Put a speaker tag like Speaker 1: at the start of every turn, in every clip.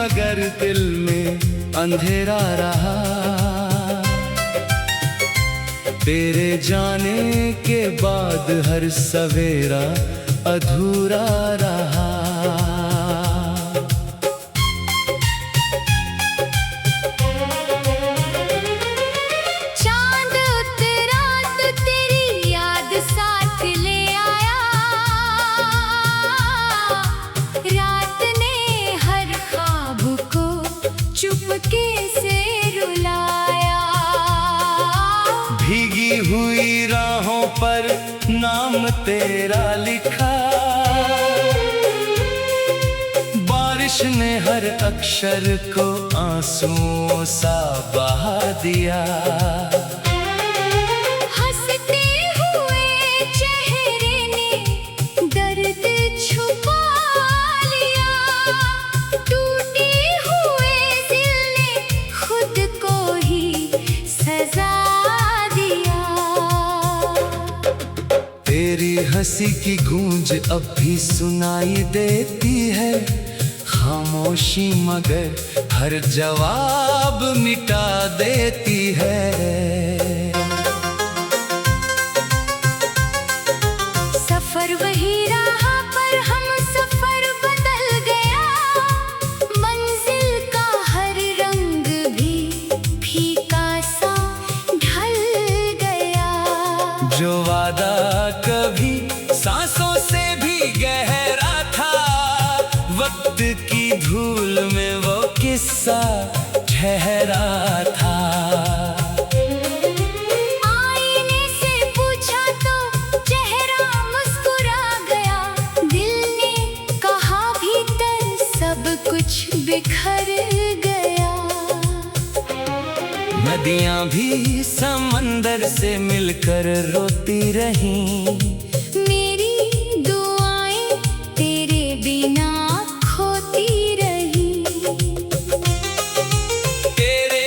Speaker 1: मगर दिल में अंधेरा रहा। तेरे जाने के बाद हर सवेरा अधूरा रहा।
Speaker 2: चांद उतरा तो तेरी याद साथ ले आया। रात ने हर ख्वाब को चुपके से रुलाया।
Speaker 1: भीगी हुई राहों पर नाम तेरा लिखा। बारिश ने हर अक्षर को आंसुओं सा बहा दिया।
Speaker 2: हंसते हुए चेहरे ने दर्द छुपा लिया। टूटे हुए दिल ने खुद को ही सजा दिया।
Speaker 1: तेरी हंसी की गूंज अब भी सुनाई देती है। खामोशी मगर हर जवाब मिटा देती है।
Speaker 2: सफर वही रहा पर हम सफर बदल गया। मंजिल का हर रंग भी फीका सा ढल गया।
Speaker 1: जो वादा कभी सांसों से भी गहरा था, वक्त की धूल में वो किस्सा ठहरा था।
Speaker 2: आईने से पूछा तो चेहरा मुस्कुरा गया। दिल ने कहा भीतर सब कुछ बिखर गया।
Speaker 1: नदियां भी समंदर से मिलकर रोती रहीं।
Speaker 2: मेरी दुआएं तेरे बिना खोती रही।
Speaker 1: तेरे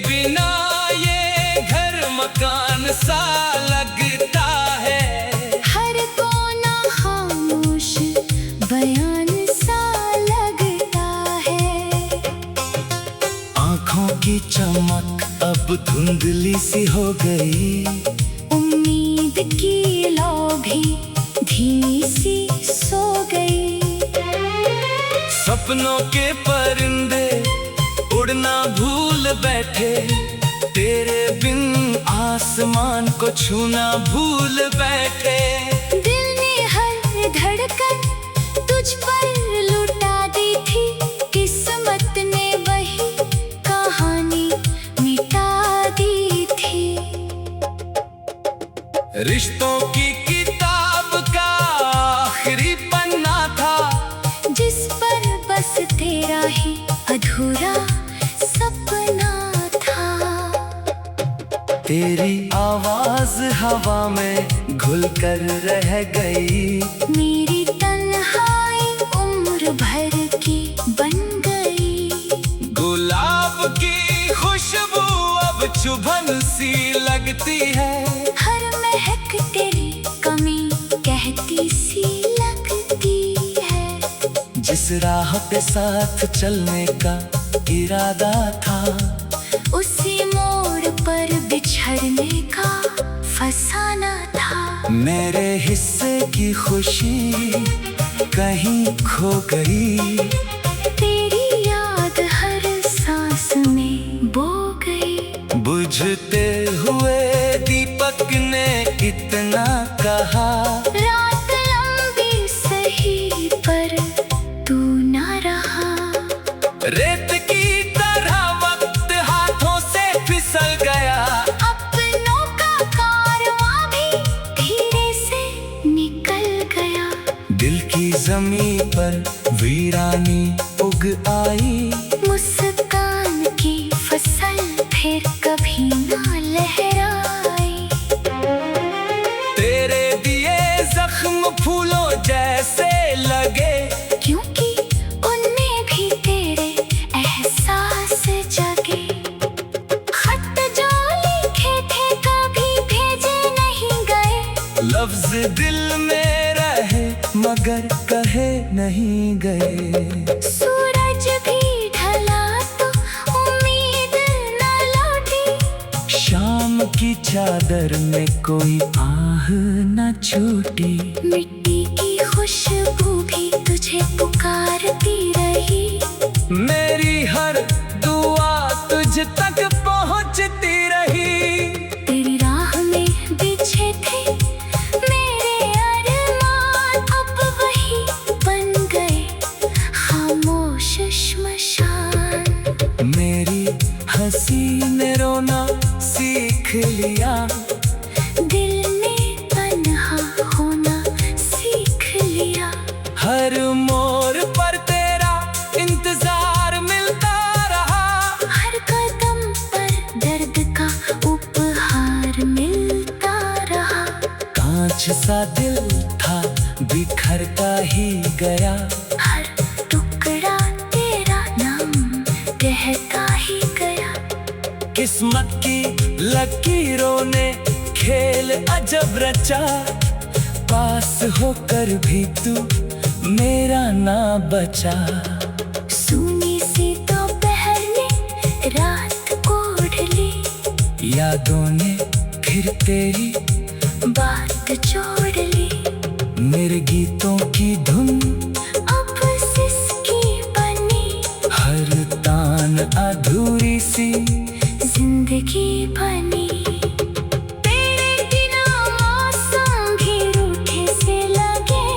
Speaker 1: बिना ये घर मकान सा लगता है।
Speaker 2: हर कोना खामोश बयान सा लगता है।
Speaker 1: आँखों की चमक अब धुंधली सी हो गई।
Speaker 2: उम्मीद की लौ भी धीमी सी सो गई।
Speaker 1: सपनों के परिंदे उड़ना भूल बैठे। तेरे बिन आसमान को छूना भूल बैठे।
Speaker 2: दिल ने हर धड़कन तुझ पर लुटा दी थी। किस्मत ने वही कहानी मिटा दी थी।
Speaker 1: रिश्तों की किताब का आखिरी पन्ना था,
Speaker 2: जिस पर बस तेरा ही अधूरा सपना था।
Speaker 1: तेरी आवाज हवा में घुलकर रह गई।
Speaker 2: मेरी तन्हाई उम्र भर की बन गई।
Speaker 1: गुलाब की खुशबू अब चुभन सी लगती है।
Speaker 2: हर महक तेरी कमी कहती सी लगती है।
Speaker 1: जिस राह पे साथ चलने का इरादा था,
Speaker 2: उसी मोड़ पर बिछड़ने का फसाना था।
Speaker 1: मेरे हिस्से की खुशी कहीं खो गई।
Speaker 2: तेरी याद हर सांस में बो गई।
Speaker 1: बुझते हुए दीपक ने इतना कहा,
Speaker 2: रात लंबी सही पर तू ना रहा।
Speaker 1: रेत की तरह वक्त हाथों से फिसल गया।
Speaker 2: अपनों का कारवां भी धीरे से निकल गया।
Speaker 1: दिल की जमीन पर वीरानी उग आई।
Speaker 2: मुस्कान की फसल फिर कभी ना लहराई।
Speaker 1: तेरे दिए जख्म फूलों जैसे लगे,
Speaker 2: क्योंकि उनमें भी तेरे एहसास जगे। खत जो लिखे थे कभी भेजे नहीं गए।
Speaker 1: लफ्ज दिल में रहे मगर कहे नहीं गए।
Speaker 2: सूरज भी
Speaker 1: चादर में कोई आह न छूटी।
Speaker 2: मिट्टी की खुशबू भी तुझे पुकारती रही।
Speaker 1: मेरी हर दुआ तुझ तक पहुंचती रही।
Speaker 2: तेरी राह में बिछे थे मेरे अरमान, अब वही बन गए खामोश श्मशान।
Speaker 1: मेरी हंसी ने रोना सीख लिया।
Speaker 2: दिल ने तन्हा होना सीख लिया।
Speaker 1: हर मोड़ पर तेरा इंतजार मिलता रहा।
Speaker 2: हर कदम पर दर्द का उपहार मिलता रहा।
Speaker 1: कांच सा दिल था बिखरता ही गया।
Speaker 2: हर टुकड़ा तेरा नाम कहता ही गया।
Speaker 1: किस्मत की लकीरों ने खेल अजब रचा। पास होकर भी तू मेरा ना बचा।
Speaker 2: सूनी सी दोपहर ने रात ओढ़ ली।
Speaker 1: यादों ने फिर तेरी
Speaker 2: बात जोड़ ली।
Speaker 1: मेरे गीतों की धुन
Speaker 2: अब सिसकी बनी।
Speaker 1: हर तान अधूरी सी
Speaker 2: जिंदगी बनी। तेरे बिना मौसम भी रूठे से लगे।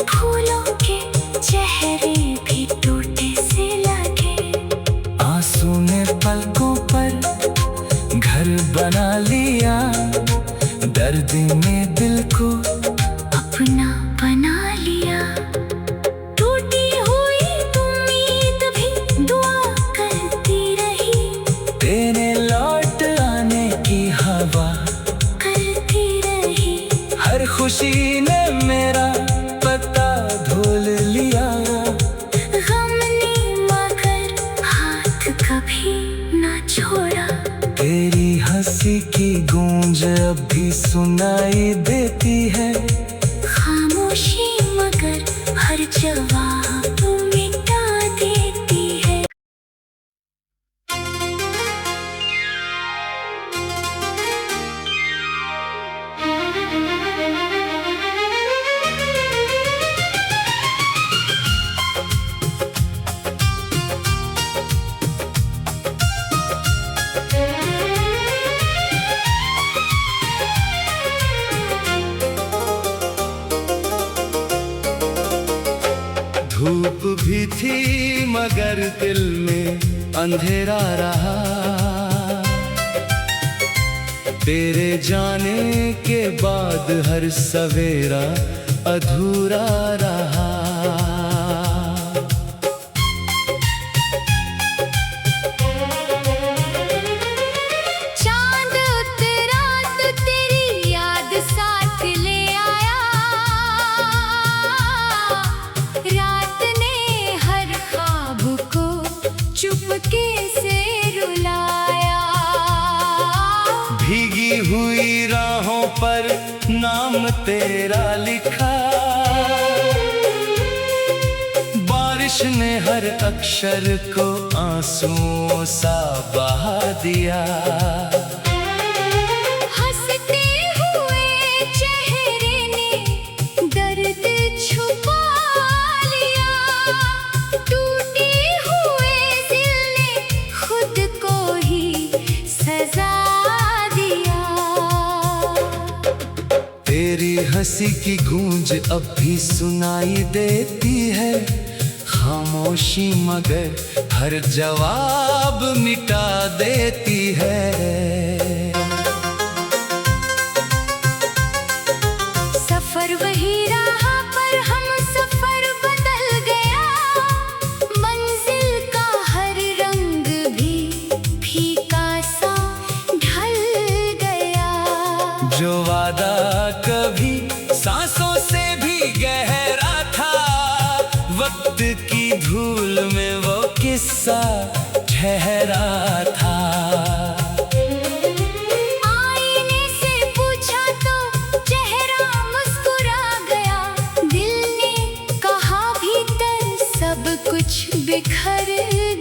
Speaker 2: फूलों के चेहरे भी टूटे से लगे।
Speaker 1: आंसू ने पलकों पर घर बना लिया। दर्द ने दिल को
Speaker 2: अपना बना लिया। टूटी हुई उम्मीद भी दुआ करती रही।
Speaker 1: तेरे लौट आने की हवा
Speaker 2: करती रही।
Speaker 1: हर खुशी ने मेरा पता धुल लिया।
Speaker 2: गम ने मगर हाथ कभी न छोड़ा।
Speaker 1: तेरी हंसी की गूंज अब भी सुनाई देती है।
Speaker 2: खामोशी मगर हर जवाब मिटा देती है।
Speaker 1: धूप भी थी मगर दिल में अंधेरा रहा। तेरे जाने के बाद हर सवेरा अधूरा रहा।
Speaker 2: चांद उतरा तो तेरी याद साथ ले आया। रात ने हर ख्वाब को चुपके से रुलाया।
Speaker 1: भीगी हुई राहों पर नाम तेरा लिखा। बारिश ने हर अक्षर को आंसुओं सा बहा दिया।
Speaker 2: हंसते हुए चेहरे ने दर्द छुपा लिया। टूटे हुए दिल ने खुद को ही सजा दिया।
Speaker 1: तेरी हंसी की गूंज अब भी सुनाई देती है। खामोशी मगर हर जवाब मिटा देती है।
Speaker 2: सफर वही रहा पर हम सफर बदल गया। मंजिल का हर रंग भी फीका सा ढल गया।
Speaker 1: जो वादा कभी सांसों से भी गहरा था, वक्त की धूल में वो किस्सा ठहरा था।
Speaker 2: आईने से पूछा तो चेहरा मुस्कुरा गया। दिल ने कहा भीतर सब कुछ बिखर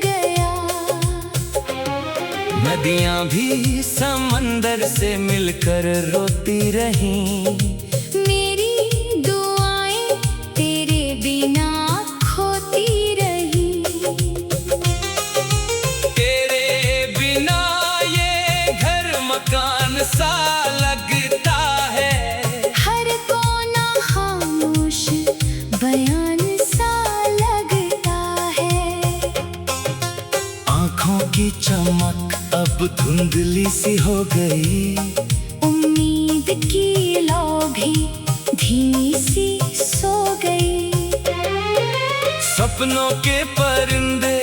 Speaker 2: गया।
Speaker 1: मैं नदियां भी समंदर से मिलकर रोती रहीं।
Speaker 2: मेरी दुआएं तेरे बिना खोती रही।
Speaker 1: तेरे बिना ये घर मकान सा लगता है,
Speaker 2: हर कोना खामोश बयान सा लगता है।
Speaker 1: आँखों की चमक अब धुंधली सी हो गई,
Speaker 2: उम्मीद की लौ भी धीमी सी सो गई।
Speaker 1: सपनों के परिंदे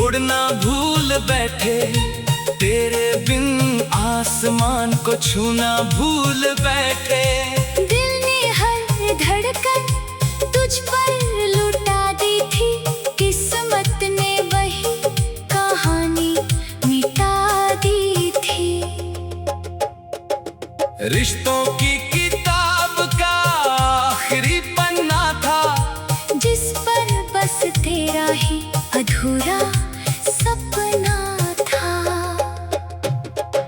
Speaker 1: उड़ना भूल बैठे, तेरे बिन आसमान को छूना भूल बैठे।
Speaker 2: दिल ने हर धड़कन तुझ पर लुटा दी थी, किस्मत ने वही कहानी मिटा दी थी।
Speaker 1: रिश्तों की किताब का आखिरी पन्ना था,
Speaker 2: जिस पर बस तेरा ही अधूरा सपना था।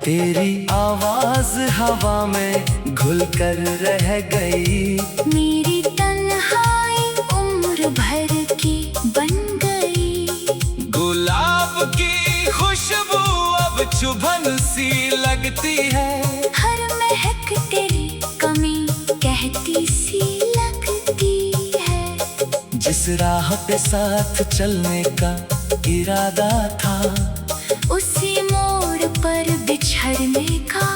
Speaker 1: तेरी आवाज हवा में घुल कर रह गई,
Speaker 2: मेरी तन्हाई उम्र भर की बन गई।
Speaker 1: गुलाब की खुशबू अब चुभन सी लगती है,
Speaker 2: हर महक तेरी कमी कहती सी लगती है।
Speaker 1: जिस राह पे साथ चलने का इरादा था,
Speaker 2: उसी मोड़ पर बिछड़ने का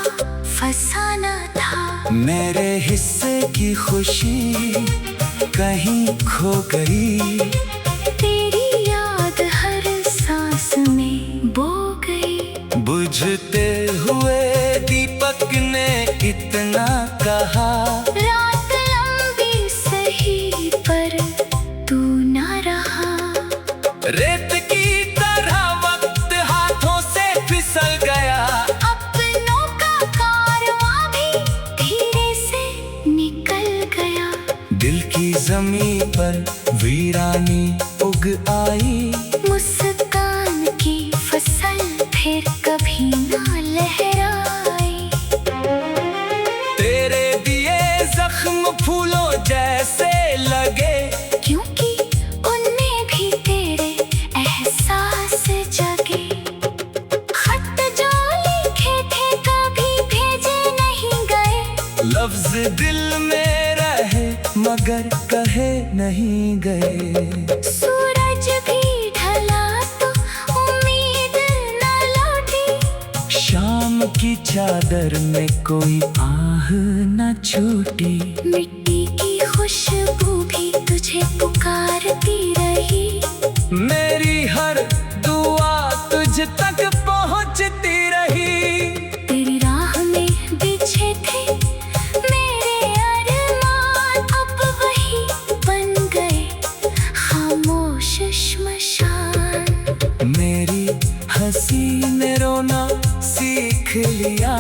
Speaker 2: फसाना था।
Speaker 1: मेरे हिस्से की खुशी कहीं खो गई,
Speaker 2: तेरी याद हर सांस में बो गई।
Speaker 1: बुझते हुए दीपक ने इतना कहा,
Speaker 2: रात लंबी सही पर तू ना रहा।
Speaker 1: रेत की तरह वक्त हाथों से फिसल गया,
Speaker 2: अपनों का कारवां भी धीरे से निकल गया।
Speaker 1: दिल की जमीन पर वीरानी उग आई,
Speaker 2: मुस्कान की फसल फिर कभी ना लहराई।
Speaker 1: तेरे दिए जख्म फूलों जैसे लगे,
Speaker 2: क्योंकि उनमें भी तेरे एहसास जगे। खत जो लिखे थे कभी भेजे नहीं गए,
Speaker 1: लफ्ज दिल में रहे मगर कहे नहीं गए।
Speaker 2: सूरज भी ढला तो उम्मीद न लौटी,
Speaker 1: शाम की चादर में कोई आह न छूटी,
Speaker 2: मिट्टी की खुशबू भी तुझे पुकारती रही।
Speaker 1: मेरी हर दुआ तुझ तक पहुंचती रही।
Speaker 2: तेरी राह में बिछे थे मेरे अरमान, अब वही बन गए खामोश श्मशान।
Speaker 1: मेरी हंसी ने रोना सीख लिया,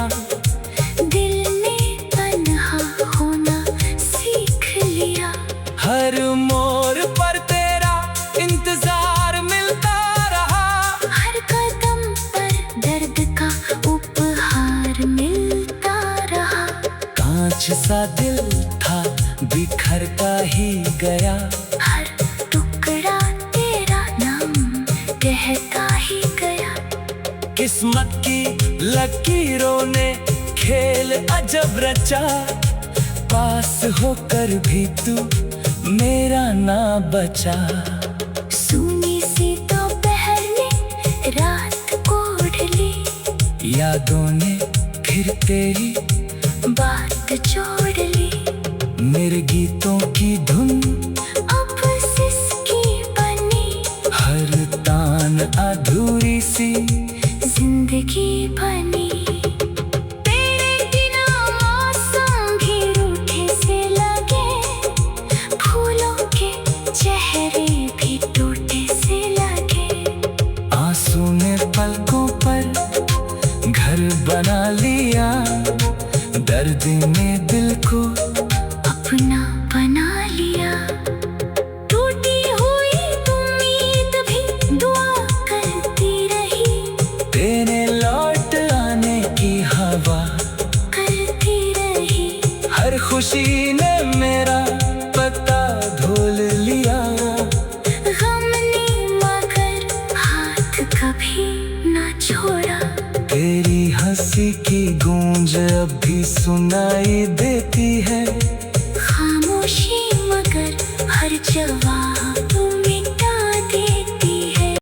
Speaker 2: दिल ने तन्हा होना सीख लिया।
Speaker 1: हर मोड़ पर तेरा इंतजार मिलता रहा,
Speaker 2: हर कदम पर दर्द का उपहार मिलता रहा।
Speaker 1: कांच सा दिल था बिखरता ही गया,
Speaker 2: हर टुकड़ा तेरा नाम कहता ही गया।
Speaker 1: किस्मत की लकीरों ने खेल अजब रचा, पास होकर भी तू मेरा ना बचा।
Speaker 2: सूनी सी दोपहर ने रात ओढ़ ली,
Speaker 1: यादों ने फिर तेरी
Speaker 2: बात जोड़ ली।
Speaker 1: मेरे गीतों की धुन
Speaker 2: अब सिसकी बनी,
Speaker 1: हर तान अधूरी सी
Speaker 2: जिंदगी बनी। तेरे बिना मौसम भी रूठे से लगे, फूलों के चेहरे भी टूटे से लगे।
Speaker 1: आंसू ने पलकों पर घर बना लिया, दर्द ने दिल को
Speaker 2: अपना बना लिया। टूटी हुई उम्मीद भी दुआ करती रही,
Speaker 1: तेरे लौट
Speaker 2: कभी ना छोड़ा।
Speaker 1: तेरी हंसी की गूंज अब भी सुनाई देती है।
Speaker 2: खामोशी मगर हर जवाब मिटा देती है।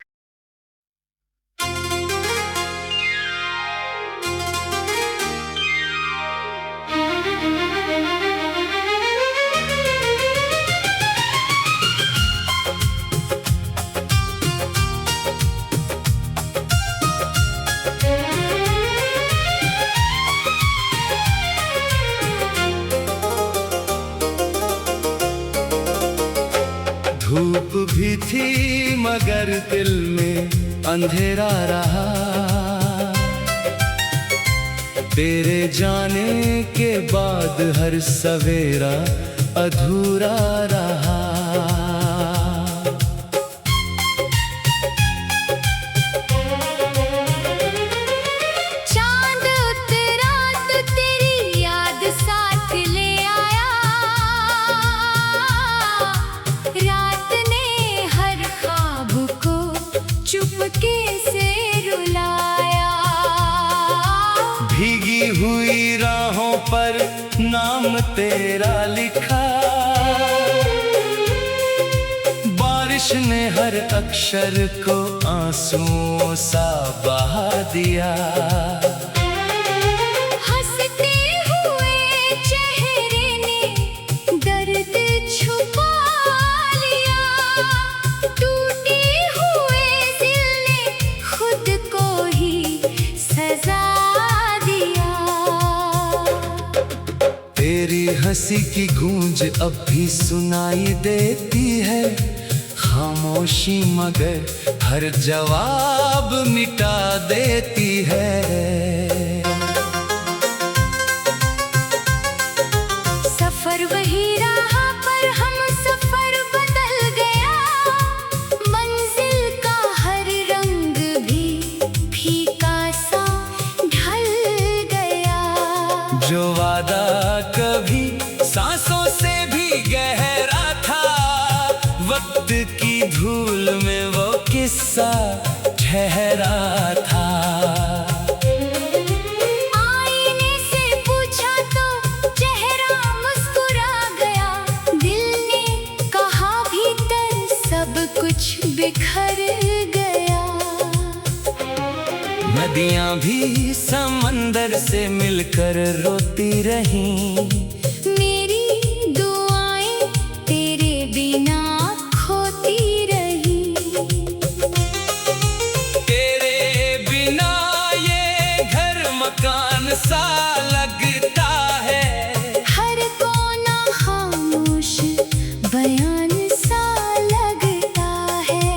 Speaker 1: धूप भी थी मगर दिल में अंधेरा रहा। तेरे जाने के बाद हर सवेरा अधूरा रहा।
Speaker 2: चांद उतरा तो तेरी याद साथ ले आया। रात ने हर ख्वाब को चुपके से रुलाया।
Speaker 1: भीगी हुई राहों पर नाम तेरा लिखा। बारिश ने हर अक्षर को आंसुओं सा बहा दिया।
Speaker 2: हंसते हुए चेहरे ने दर्द छुपा लिया। टूटे हुए दिल ने खुद को ही सजा दिया।
Speaker 1: तेरी हंसी की गूंज अब भी सुनाई देती है। खामोशी मगर हर जवाब मिटा देती है।
Speaker 2: सफर वही रहा पर हम सफर बदल गया। मंजिल का हर रंग भी फीका सा ढल गया।
Speaker 1: जो वादा कभी सांसों से भी गहरा था, वक्त की धूल में वो किस्सा ठहरा था।
Speaker 2: आईने से पूछा तो चेहरा मुस्कुरा गया। दिल ने कहा भीतर सब कुछ बिखर गया।
Speaker 1: नदियां भी समंदर से मिलकर रोती रहीं।
Speaker 2: मेरी दुआएं तेरे बिना खोती रही।
Speaker 1: तेरे बिना ये घर मकान सा लगता है।
Speaker 2: हर कोना खामोश बयान सा लगता है।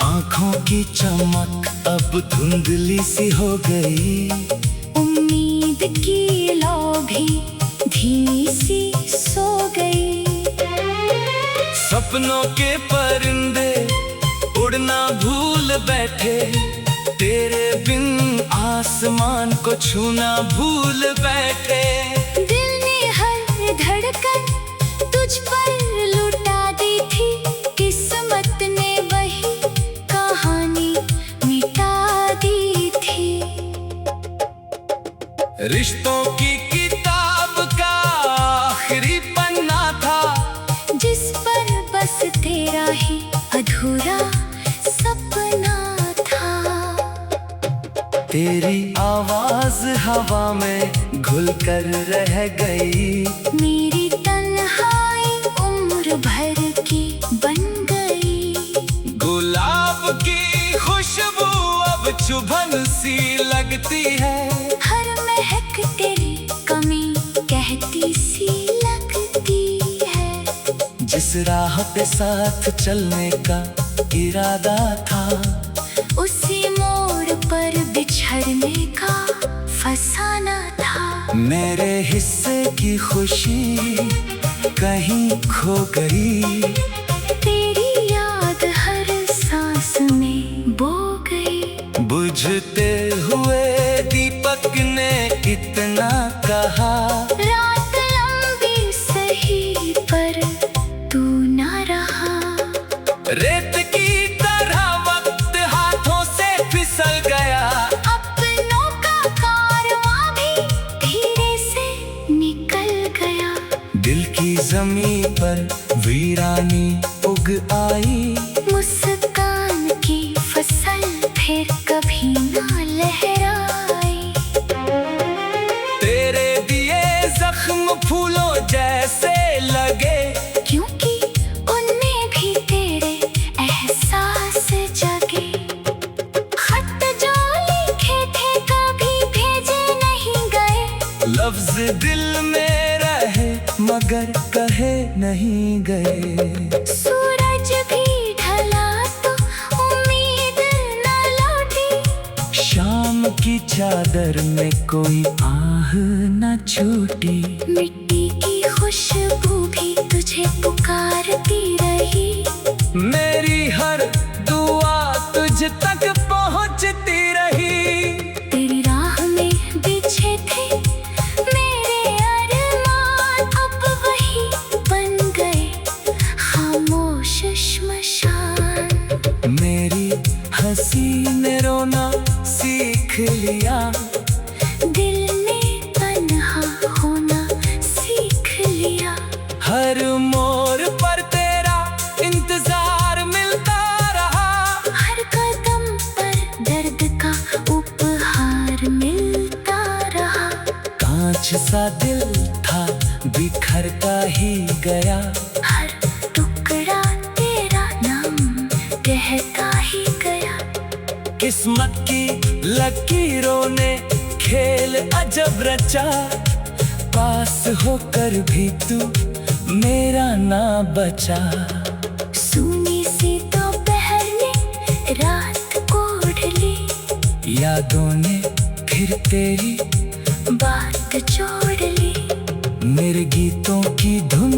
Speaker 1: आँखों की चमक अब धुंधली सी हो गई।
Speaker 2: उम्मीद की लौ भी धीमी सी सो गई।
Speaker 1: सपनों के परिंदे उड़ना भूल बैठे। तेरे बिन आसमान को छूना भूल बैठे।
Speaker 2: दिल ने हर धड़कन तुझ पर लुटा दी थी। किस्मत ने वही कहानी मिटा दी थी।
Speaker 1: रिश्तों की किताब का आखिरी पन्ना था,
Speaker 2: जिस पर बस तेरा ही अधूरा सपना था।
Speaker 1: तेरी आवाज हवा में घुल कर रह गई।
Speaker 2: मेरी तन्हाई उम्र भर की बन गई।
Speaker 1: गुलाब की खुशबू अब चुभन सी लगती है।
Speaker 2: हर महक तेरी कमी कहती सी लगती है।
Speaker 1: जिस राह पे साथ चलने का इरादा था,
Speaker 2: उसी मोड़ पर बिछड़ने का फसाना था।
Speaker 1: मेरे हिस्से की खुशी कहीं खो गई।
Speaker 2: तेरी याद हर सांस में बो गई।
Speaker 1: बुझते हुए दीपक ने इतना कहा,
Speaker 2: रात लंबी सही पर तू ना रहा।
Speaker 1: रेत की तरह वक्त जमीन पर वीरानी उग आई।
Speaker 2: मुस्कान की फसल फिर कभी ना लहराई।
Speaker 1: तेरे दिए जख्म फूलों जैसे लगे,
Speaker 2: क्योंकि उनमें भी तेरे एहसास जगे। खत जो लिखे थे कभी भेजे नहीं गए,
Speaker 1: लफ्ज दिल में रहे मगर कहे नहीं गए।
Speaker 2: सूरज भी ढला तो उम्मीद न लौटी,
Speaker 1: शाम की चादर में कोई आह न छूटी।
Speaker 2: मिट्टी की खुशबू भी तुझे पुकारती रही।
Speaker 1: मेरी हर दुआ तुझ तक पहुंचती रही।
Speaker 2: तेरी राह में बिछे थे मेरे अरमान, अब वही बन गए खामोश श्मशान।
Speaker 1: मेरी हंसी ने रोना सीख लिया,
Speaker 2: दिल ने तन्हा होना सीख लिया।
Speaker 1: हर मोड़ पर तेरा इंतजार मिलता रहा।
Speaker 2: हर कदम पर दर्द का उपहार मिलता रहा।
Speaker 1: कांच सा दिल था बिखरता ही गया।
Speaker 2: हर टुकड़ा तेरा नाम कहता ही गया।
Speaker 1: किस्मत की लकीरों ने खेल अजब रचा, पास होकर भी तू मेरा ना बचा।
Speaker 2: सूनी सी दोपहर ने रात को ढली,
Speaker 1: यादों ने फिर तेरी
Speaker 2: बात जोड़ ली।
Speaker 1: मेरे गीतों की धुन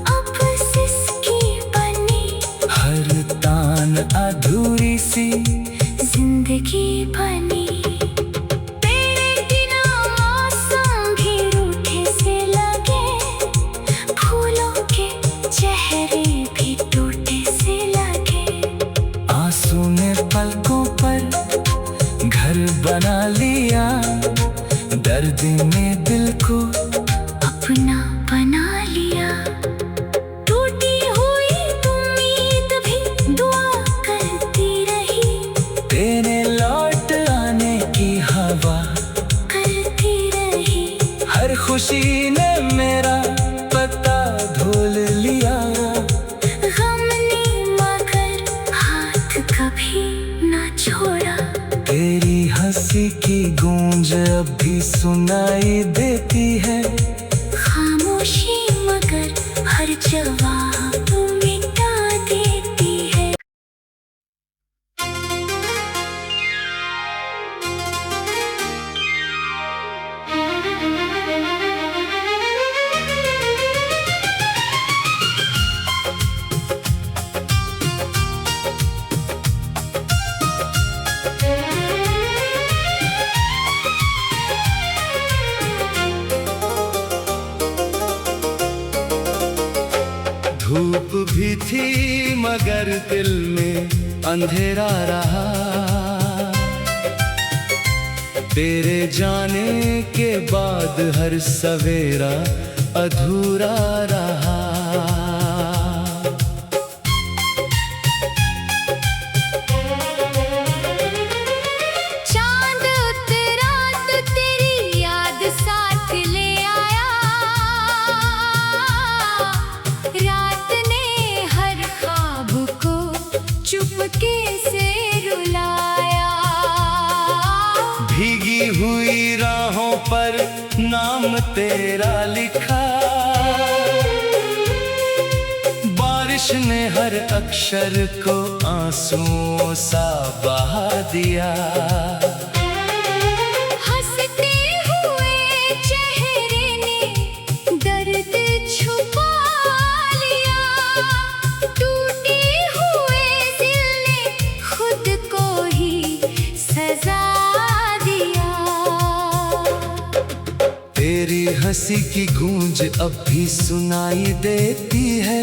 Speaker 2: अब सिसकी बनी,
Speaker 1: हर तान अधूरी सी
Speaker 2: जिंदगी बनी। तेरे बिना मौसम भी रूठे से लगे, फूलों के चेहरे भी टूटे से लगे।
Speaker 1: आंसू ने पलकों पर घर बना लिया, दर्द ने दिल को
Speaker 2: अपना बना लिया। टूटी हुई उम्मीद भी दुआ करती रही,
Speaker 1: तेरे लौट आने की हवा
Speaker 2: करती रही।
Speaker 1: हर खुशी ने मेरा पता धुल लिया।
Speaker 2: गम ने मगर हाथ कभी ना छोड़ा।
Speaker 1: तेरी हंसी की गूंज अब भी सुनाई देती है।
Speaker 2: खामोशी मगर हर जवाब मिटा देती है।
Speaker 1: धूप भी थी मगर दिल में अंधेरा रहा। तेरे जाने के बाद हर सवेरा अधूरा रहा।
Speaker 2: चांद उतरा तो तेरी याद साथ ले आया। रात ने हर ख्वाब को चुपके से रुलाया।
Speaker 1: भीगी हुई राहों पर नाम तेरा लिखा। बारिश ने हर अक्षर को आंसुओं सा बहा दिया।
Speaker 2: हंसते हुए चेहरे ने दर्द छुपा लिया। टूटे हुए दिल ने खुद को ही सजा दिया।
Speaker 1: तेरी हंसी की गूंज अब भी सुनाई देती है।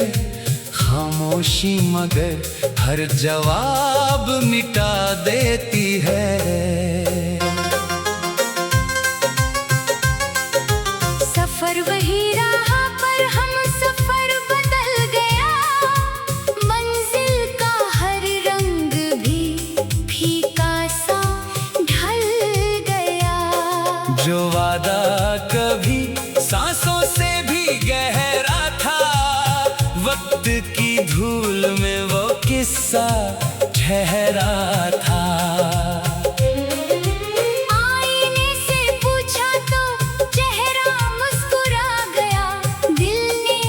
Speaker 1: खामोशी मगर हर जवाब मिटा देती है।
Speaker 2: सफर वही रहा पर हम सफर
Speaker 1: किस्सा ठहरा था।
Speaker 2: आईने से पूछा तो चेहरा मुस्कुरा गया, दिल ने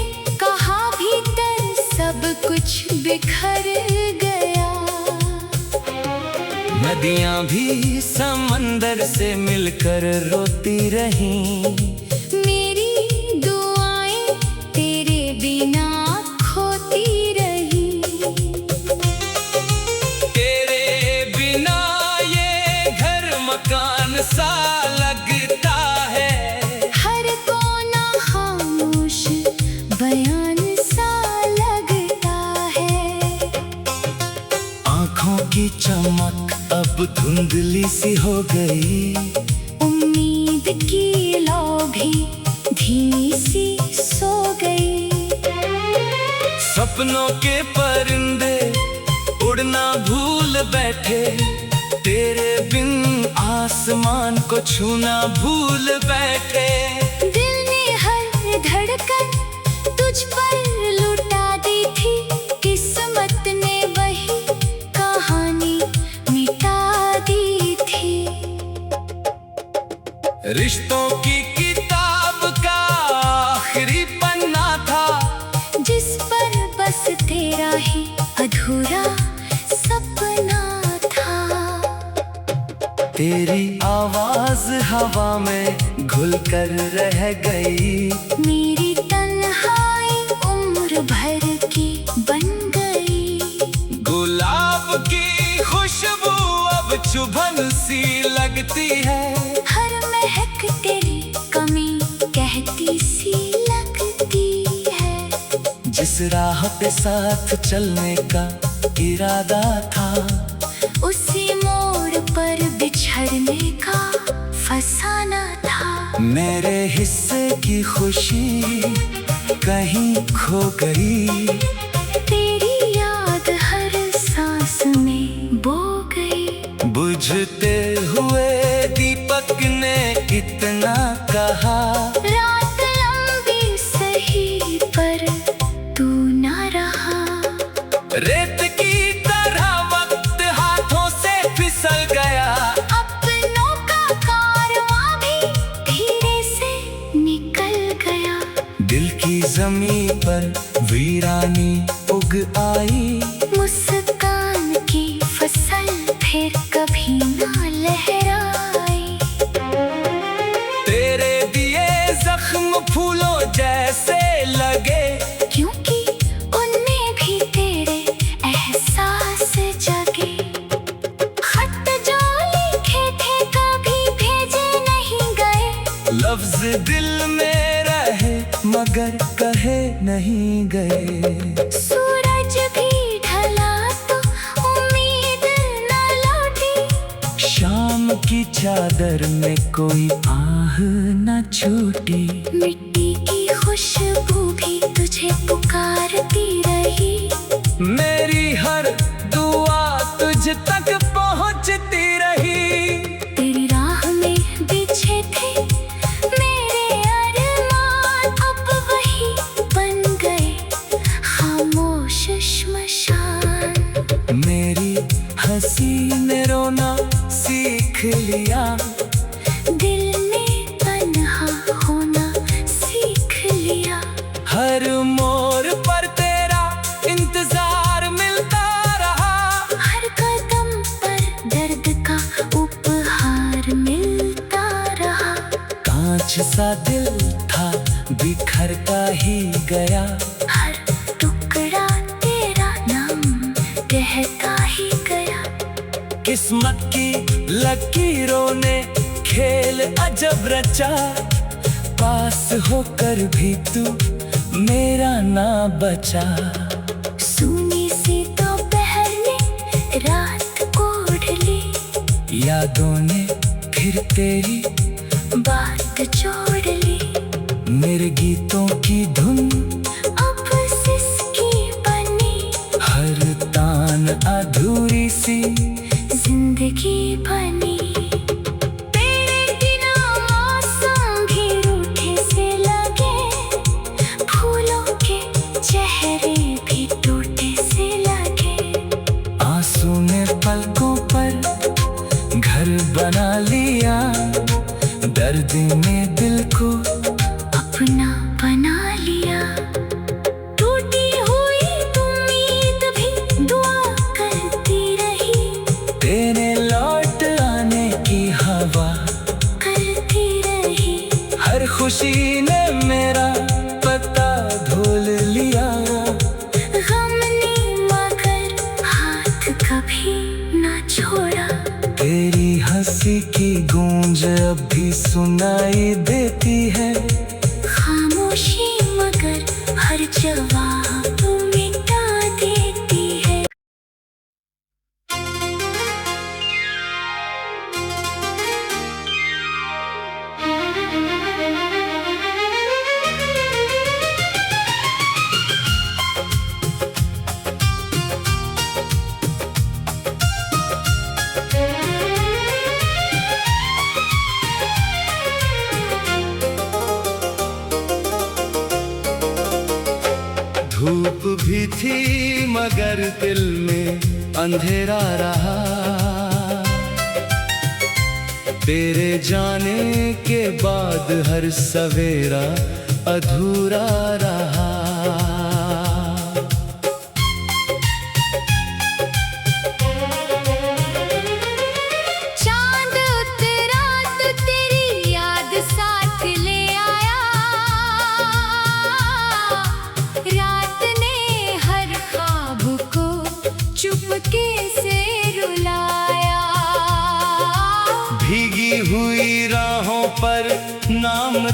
Speaker 2: कहा भीतर सब कुछ बिखर गया।
Speaker 1: नदियां भी समंदर से मिलकर रोती रहीं,
Speaker 2: मेरी दुआएं तेरे बिना खोती रही।
Speaker 1: तेरे बिना ये घर मकान सा लगता है,
Speaker 2: हर कोना खामोश बयान सा लगता है।
Speaker 1: आँखों की चमक अब धुंधली सी हो गई,
Speaker 2: उम्मीद की लौ भी धीमी सी सो गई।
Speaker 1: सपनों के परिंदे उड़ना भूल बैठे, तेरे बिन आसमान को छूना भूल बैठे।
Speaker 2: दिल ने हर धड़कन तुझ पर लुटा दी थी, किस्मत ने वही कहानी मिटा दी थी।
Speaker 1: रिश्तों की किताब का आखिरी पन्ना था,
Speaker 2: जिस पर बस तेरा ही अधूरा सपना था।
Speaker 1: तेरी आवाज हवा में घुल कर रह गई,
Speaker 2: मेरी तन्हाई उम्र भर की बन गई।
Speaker 1: गुलाब की खुशबू अब चुभन सी लगती है,
Speaker 2: हर महक तेरी कमी कहती सी लगती है।
Speaker 1: जिस राह पे साथ चलने का इरादा था,
Speaker 2: उसी मोड़ पर बिछड़ने का फसाना था।
Speaker 1: मेरे हिस्से की खुशी कहीं खो गई,
Speaker 2: तेरी याद हर सांस में बो गई।
Speaker 1: बुझते हुए दीपक ने इतना कहा,
Speaker 2: रात लंबी सही पर तू ना रहा।
Speaker 1: रेत की तरह वक्त हाथों से फिसल गया,
Speaker 2: अपनों का कारवां भी धीरे से निकल गया।
Speaker 1: दिल की जमीन पर वीरानी उग आई,
Speaker 2: मुस्कान की फसल फिर कभी ना लहराई।
Speaker 1: तेरे दिए जख्म फूलों जैसे लगे,
Speaker 2: क्योंकि उनमें भी तेरे एहसास जगे। खत जो लिखे थे कभी भेजे नहीं गए,
Speaker 1: लफ्ज दिल में रहे मगर कहे नहीं गए।
Speaker 2: सूरज भी ढला तो उम्मीद न लौटी,
Speaker 1: शाम की चादर में कोई आह न छूटी,
Speaker 2: मिट्टी की खुशबू भी तुझे पुकारती रही।
Speaker 1: मेरी हर दुआ तुझ तक पहुंचती रही।
Speaker 2: तेरी राह में बिछे थे मेरे अरमान, अब वही बन गए खामोश श्मशान।
Speaker 1: मेरी हंसी ने रोना सीख लिया,
Speaker 2: दिल ने तन्हा होना सीख लिया।
Speaker 1: हर मोड़ पर तेरा इंतजार मिलता रहा,
Speaker 2: हर कदम पर दर्द का उपहार मिलता रहा।
Speaker 1: कांच सा दिल था बिखरता ही गया,
Speaker 2: हर टुकड़ा तेरा नाम कहता ही गया।
Speaker 1: किस्मत की लकीरों ने खेल अजब रचा, पास होकर भी तू मेरा ना बचा।
Speaker 2: सूनी सी दोपहर ने रात ओढ़ ली,
Speaker 1: यादों ने फिर तेरी
Speaker 2: बात जोड़ ली।
Speaker 1: मेरे गीतों की धुन
Speaker 2: अब सिसकी बनी,
Speaker 1: हर तान अधूरी सी
Speaker 2: जिंदगी बनी। तेरे बिना मौसम भी रूठे से लगे, फूलों के चेहरे भी टूटे से लगे।
Speaker 1: दर्द ने दिल को
Speaker 2: अपना बना लिया। टूटी हुई उम्मीद भी दुआ करती रही,
Speaker 1: तेरे लौट आने की हवा
Speaker 2: करती रही।
Speaker 1: हर खुशी ने मेरा पता धुल लिया।
Speaker 2: गम ने मगर हाथ कभी ना छोड़ा।
Speaker 1: तेरी हंसी की गूंज अब भी सुनाई देती है।
Speaker 2: खामोशी मगर हर जवाब मिटा देती है।
Speaker 1: धूप भी थी मगर दिल में अंधेरा रहा। तेरे जाने के बाद हर सवेरा अधूरा रहा।
Speaker 2: चांद उतरा तो तेरी याद साथ ले आया। रात ने हर ख्वाब को चुपके से रुलाया।
Speaker 1: भीगी हुई राहों पर नाम